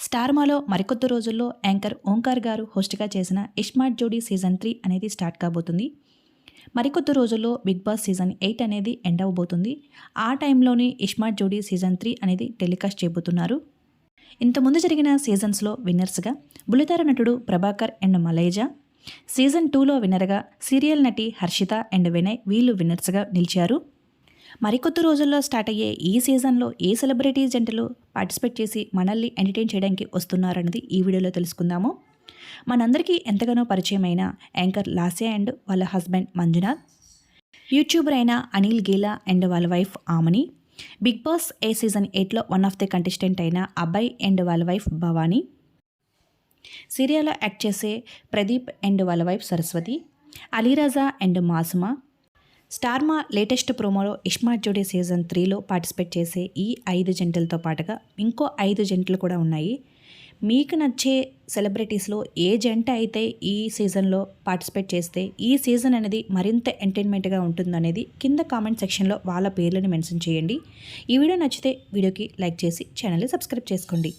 స్టార్మాలో మరికొద్ది రోజుల్లో యాంకర్ ఓంకార్ గారు హోస్ట్గా చేసిన ఇస్మార్ట్ జోడీ సీజన్ 3 అనేది స్టార్ట్ కాబోతుంది. మరికొద్ది రోజుల్లో బిగ్ బాస్ సీజన్ 8 అనేది ఎండ్ అవ్వబోతుంది. ఆ టైంలోనే ఇస్మార్ట్ జోడీ సీజన్ 3 అనేది టెలికాస్ట్ చేయబోతున్నారు. ఇంతకుముందు జరిగిన సీజన్స్లో విన్నర్స్గా బుల్లితెర నటుడు ప్రభాకర్ అండ్ మలైజా, సీజన్ 2లో విన్నర్గా సీరియల్ నటి హర్షిత అండ్ వినయ్ వీళ్ళు విన్నర్స్గా నిలిచారు. మరికొద్ది రోజుల్లో స్టార్ట్ అయ్యే ఈ సీజన్లో ఏ సెలబ్రిటీ జంటలు పార్టిసిపేట్ చేసి మనల్ని ఎంటర్టైన్ చేయడానికి వస్తున్నారన్నది ఈ వీడియోలో తెలుసుకుందాము. మనందరికీ ఎంతగానో పరిచయమైన యాంకర్ లాస్య అండ్ వాళ్ళ హస్బెండ్ మంజునాథ్, యూట్యూబర్ అయిన అనిల్ గీలా అండ్ వాళ్ళ wife Amani, Bigg Boss season 8లో వన్ ఆఫ్ ది కంటెస్టెంట్ అయిన అబ్బాయి అండ్ వాళ్ళ వైఫ్ భవానీ, సీరియల్లో యాక్ట్ చేసే ప్రదీప్ అండ్ వాళ్ళ wife Saraswati, Aliraza and Masuma, Star Maa latest ప్రోమోలో ఇస్మార్ట్ జోడీ సీజన్ 3లో పార్టిసిపేట్ చేసే ఈ 5 జంటలతో పాటుగా ఇంకో 5 జంటలు కూడా ఉన్నాయి. మీకు నచ్చే సెలబ్రిటీస్లో ఏ జంట అయితే ఈ సీజన్లో పార్టిసిపేట్ చేస్తే ఈ సీజన్ అనేది మరింత ఎంటర్టైన్మెంట్గా ఉంటుందనేది కింద కామెంట్ సెక్షన్లో వాళ్ళ పేర్లను మెన్షన్ చేయండి. ఈ వీడియో నచ్చితే వీడియోకి లైక్ చేసి ఛానల్ని సబ్స్క్రైబ్ చేసుకోండి.